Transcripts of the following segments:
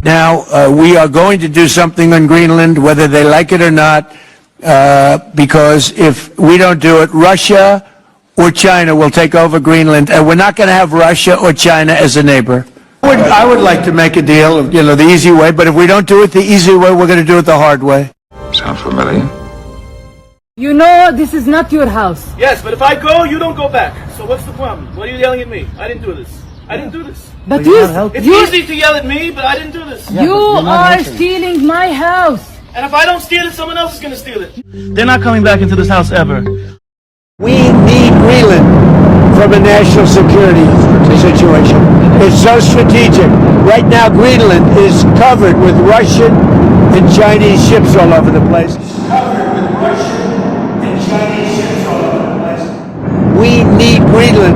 Now, we are going to do something on Greenland, whether they like it or not, because if we don't do it, Russia or China will take over Greenland, and we're not going to have Russia or China as a neighbor. I would like to make a deal, the easy way, but if we don't do it the easy way, we're going to do it the hard way. Sound familiar? You know this is not your house. Yes, but if I go, you don't go back. So what's the problem? Why are you yelling at me? I didn't do this. I didn't do this. But it's easy to yell at me, but I didn't do this. You are stealing my house. And if I don't steal it, someone else is going to steal it. They're not coming back into this house ever. We need Greenland from a national security situation. It's so strategic. Right now, Greenland is covered with Russian and Chinese ships all over the place. Covered with Russian and Chinese ships all over the place. We need Greenland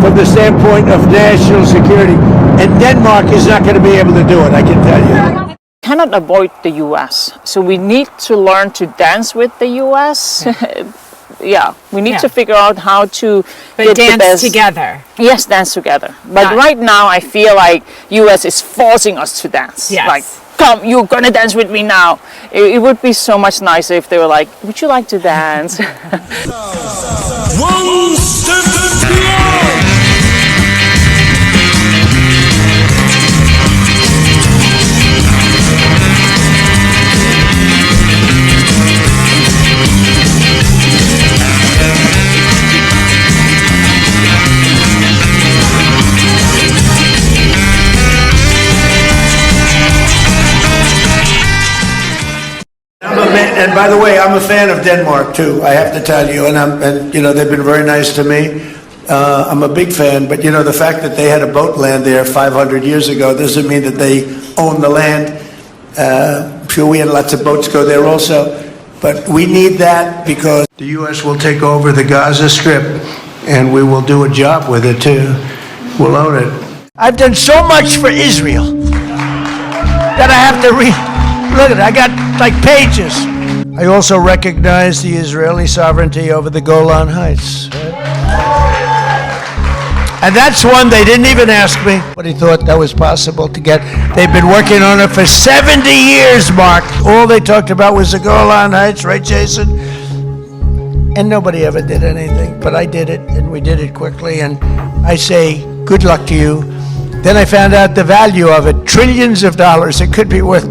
from the standpoint of national security, and Denmark is not going to be able to do it, I can tell you. Cannot avoid the U.S., so we need to learn to dance with the U.S. We need to figure out how to get dance the best together. Yes, dance together. But right now, I feel like U.S. is forcing us to dance. Yes. Like, come, you're gonna dance with me now. It would be so much nicer if they were like, would you like to dance? One step beyond. And by the way, I'm a fan of Denmark too, I have to tell you, and they've been very nice to me. I'm a big fan, but the fact that they had a boat land there 500 years ago doesn't mean that they own the land. I'm sure we had lots of boats go there also, but we need that because the U.S. will take over the Gaza Strip, and we will do a job with it too. We'll own it. I've done so much for Israel that I have to read. Look at it, I got like pages. I also recognize the Israeli sovereignty over the Golan Heights. And that's one they didn't even ask me, but he thought that was possible to get. They've been working on it for 70 years, Mark. All they talked about was the Golan Heights, right, Jason? And nobody ever did anything, but I did it, and we did it quickly, and I say, good luck to you. Then I found out the value of it, trillions of dollars. It could be worth,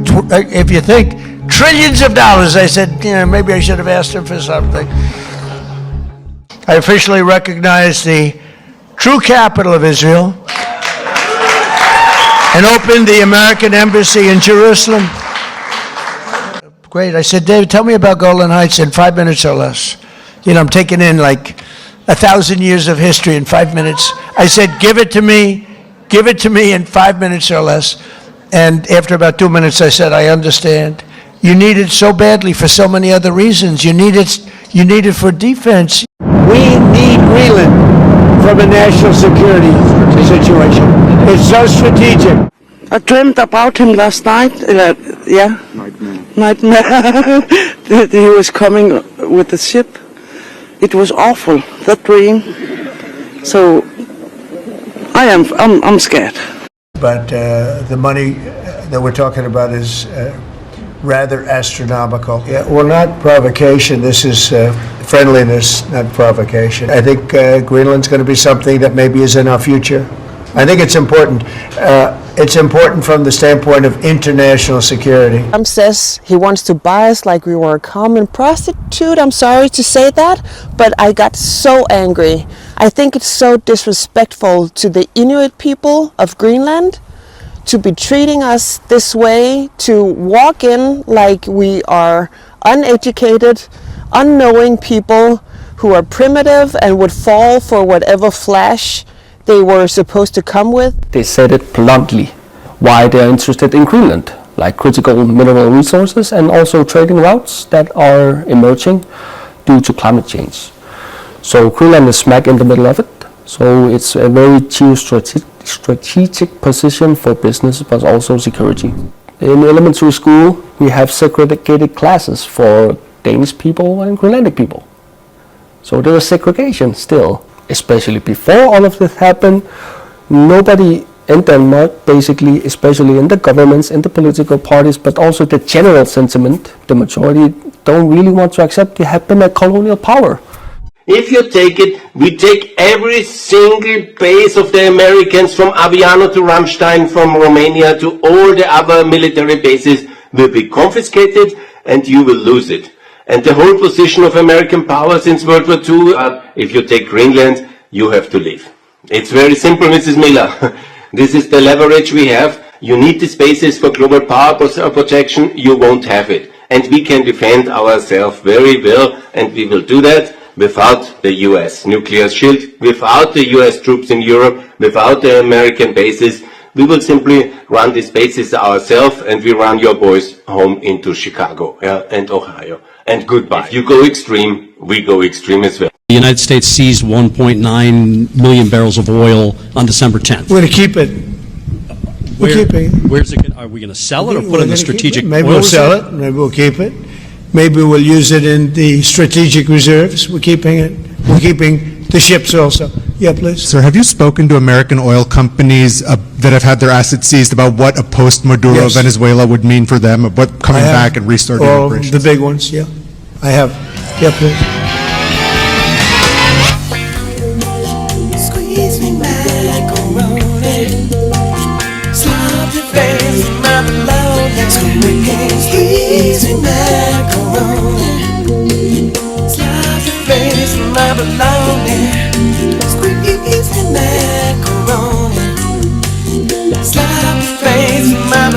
if you think, trillions of dollars. I said, maybe I should have asked him for something. I officially recognize the true capital of Israel and opened the American Embassy in Jerusalem. Great. I said, David, tell me about Golan Heights in 5 minutes or less. I'm taking in like 1,000 years of history in 5 minutes. I said, give it to me in 5 minutes or less. And after about 2 minutes, I said, I understand. You need it so badly for so many other reasons. You need it for defense. We need Greenland from a national security situation. It's so strategic. I dreamt about him last night. Nightmare. He was coming with the ship. It was awful, that dream. So I'm scared. But the money that we're talking about is rather astronomical. Yeah, well, not provocation. This is friendliness, not provocation. I think Greenland's going to be something that maybe is in our future. I think it's important. It's important from the standpoint of international security. Trump says he wants to buy us like we were a common prostitute. I'm sorry to say that, but I got so angry. I think it's so disrespectful to the Inuit people of Greenland to be treating us this way, to walk in like we are uneducated, unknowing people who are primitive and would fall for whatever flash they were supposed to come with. They said it bluntly, why they are interested in Greenland, like critical mineral resources and also trading routes that are emerging due to climate change. So Greenland is smack in the middle of it, so it's a very strategic position for business but also security. In elementary school we have segregated classes for Danish people and Greenlandic people. So there is segregation still. Especially before all of this happened, nobody in Denmark, basically, especially in the governments, in the political parties, but also the general sentiment, the majority don't really want to accept they have been a colonial power. If you take it, we take every single base of the Americans from Aviano to Ramstein, from Romania to all the other military bases will be confiscated and you will lose it. And the whole position of American power since World War II, if you take Greenland, you have to leave. It's very simple, Mrs. Miller. This is the leverage we have. You need these bases for global power protection, you won't have it. And we can defend ourselves very well, and we will do that without the US nuclear shield, without the US troops in Europe, without the American bases. We will simply run these bases ourselves, and we run your boys home into Chicago, and Ohio. And goodbye. If you go extreme, we go extreme as well. The United States seized 1.9 million barrels of oil on December 10th. We're going to keep it. We're keeping it. Where's it? Are we going to sell it or put it in the strategic? Maybe oil we'll sell reserve? it. Maybe we'll keep it. Maybe we'll use it in the strategic reserves. We're keeping it. We're keeping the ships also. Yeah, please. Sir, have you spoken to American oil companies that have had their assets seized about what a post-Maduro Yes. Venezuela would mean for them, of what coming back and restarting all operations? the big ones, yeah. I have. Yeah, please. Squeeze me macaroni. Slap your face in my bologna. Squeeze me macaroni. Slap your face in my bologna. Squeeze me macaroni. Slap your face in my